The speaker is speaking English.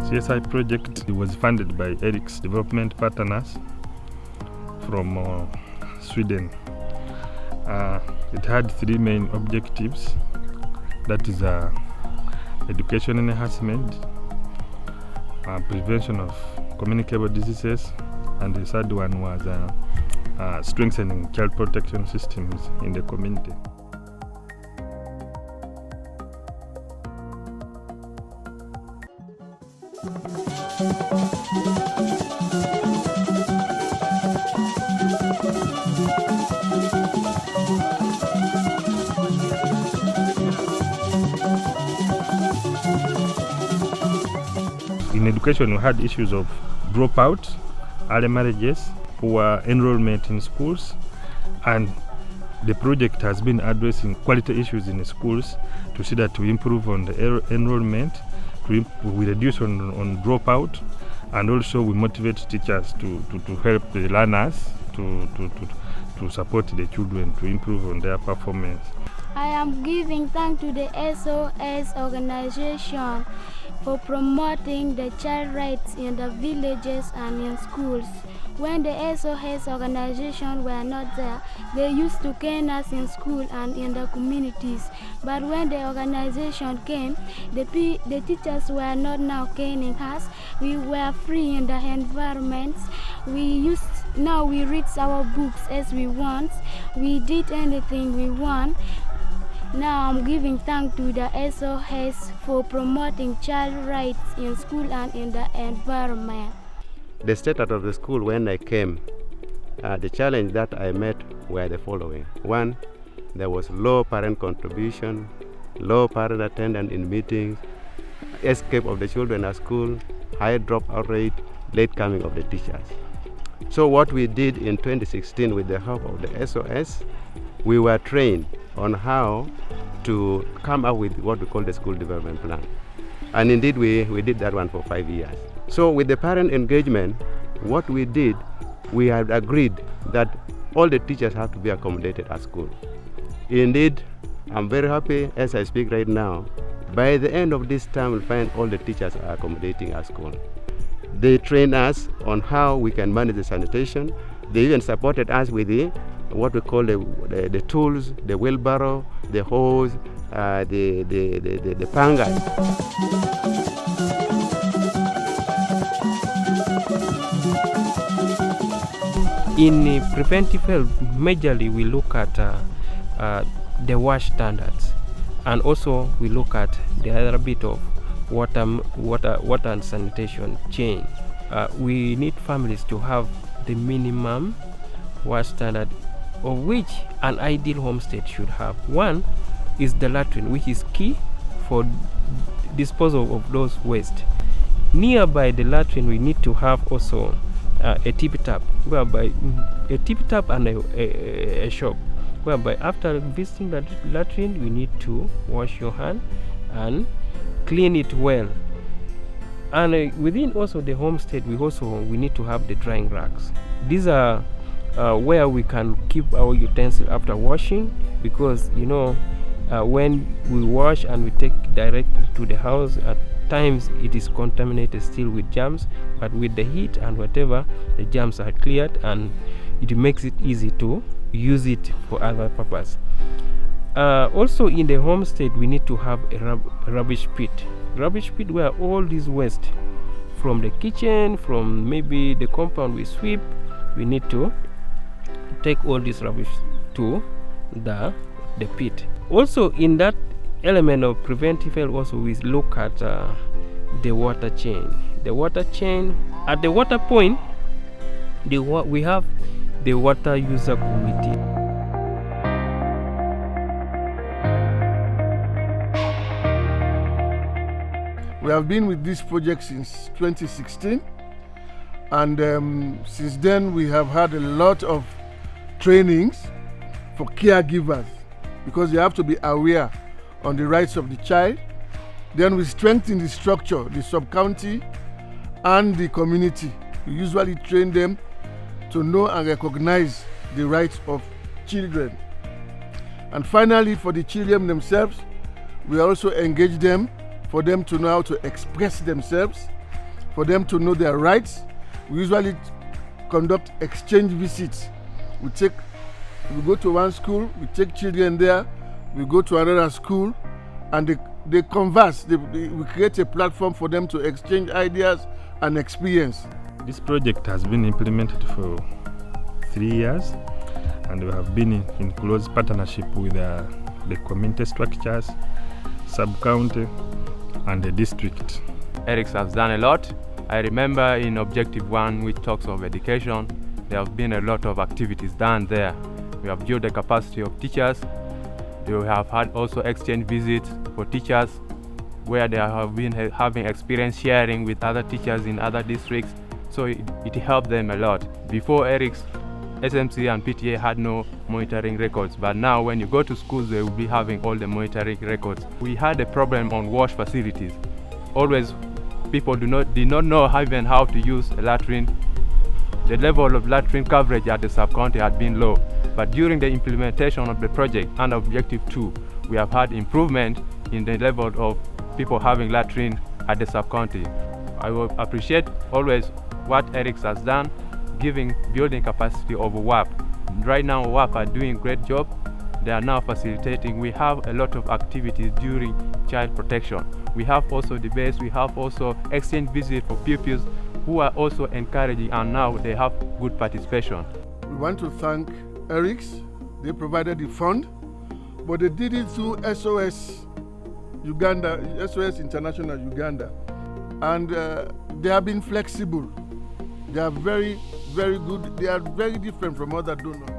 CSI project was funded by Eric's development partners from Sweden. It had three main objectives. That is education enhancement, prevention of communicable diseases, and the third one was strengthening child protection systems in the community. In education, we had issues of dropout, early marriages, poor enrollment in schools, and the project has been addressing quality issues in the schools to see that we improve on the enrollment, we reduce on dropout, and also we motivate teachers to help the learners to support the children to improve on their performance. I am giving thanks to the SOS organization for promoting the child rights in the villages and in schools. When the SOS organization were not there, they used to cane us in school and in the communities. But when the organization came, the teachers were not now caning us. We were free in the environments. Now we read our books as we want. We did anything we want. Now I'm giving thanks to the SOS for promoting child rights in school and in the environment. The status of the school when I came, the challenge that I met were the following. One, there was low parent contribution, low parent attendance in meetings, escape of the children at school, high dropout rate, late coming of the teachers. So what we did in 2016 with the help of the SOS, we were trained on how to come up with what we call the school development plan. And indeed we did that one for 5 years. So with the parent engagement, what we did, we had agreed that all the teachers have to be accommodated at school. Indeed, I'm very happy as I speak right now. By the end of this term, we'll find all the teachers are accommodating at school. They trained us on how we can manage the sanitation. They even supported us with what we call the tools, the wheelbarrow, the hose, the panga. In preventive health, majorly we look at the wash standards, and also we look at the other bit of water and sanitation chain. We need families to have the minimum wash standard, of which an ideal homestead should have. One is the latrine, which is key for disposal of those waste. Nearby the latrine, we need to have also a tip tap, whereby a tip tap and a shop, whereby after visiting the latrine, you need to wash your hand and clean it well. And within also the homestead, we need to have the drying racks. These are where we can keep our utensils after washing, because when we wash and we take directly to the house, at times it is contaminated still with germs, but with the heat and whatever, the germs are cleared and it makes it easy to use it for other purpose. Also in the homestead, we need to have a rubbish pit where all this waste from the kitchen, from maybe the compound we sweep, we need to take all this rubbish to the pit. Also in that element of preventive health, also we look at the water chain. The water chain, at the water point, we have the water user committee. We have been with this project since 2016, and since then we have had a lot of trainings for caregivers, because they have to be aware on the rights of the child. Then we strengthen the structure, the sub-county and the community. We usually train them to know and recognize the rights of children. And finally, for the children themselves, we also engage them for them to know how to express themselves for them to know their rights. We usually conduct exchange visits. We go to one school, we take children there, we go to another school, and they converse. We create a platform for them to exchange ideas and experience. This project has been implemented for 3 years, and we have been in close partnership with the community structures, sub-county, and the district. ERICS has done a lot. I remember in Objective 1, which talks of education, there have been a lot of activities done there. We have built the capacity of teachers. We have had also exchange visits for teachers where they have been having experience sharing with other teachers in other districts. So it helped them a lot. Before ERICS, SMC and PTA had no monitoring records, but now when you go to schools, they will be having all the monitoring records. We had a problem on wash facilities. Always people did not know even how to use a latrine. The level of latrine coverage at the sub-county had been low, but during the implementation of the project and Objective 2, we have had improvement in the level of people having latrine at the sub-county. I will appreciate always what ERICS has done, building capacity of WAP. Right now WAP are doing a great job. They are now facilitating. We have a lot of activities during child protection. We have also debates, we have also exchange visits for pupils who are also encouraging, and now they have good participation. We want to thank ERICS. They provided the fund, but they did it through SOS Uganda, SOS International Uganda. And they have been flexible. They are very, very good. They are very different from other donors.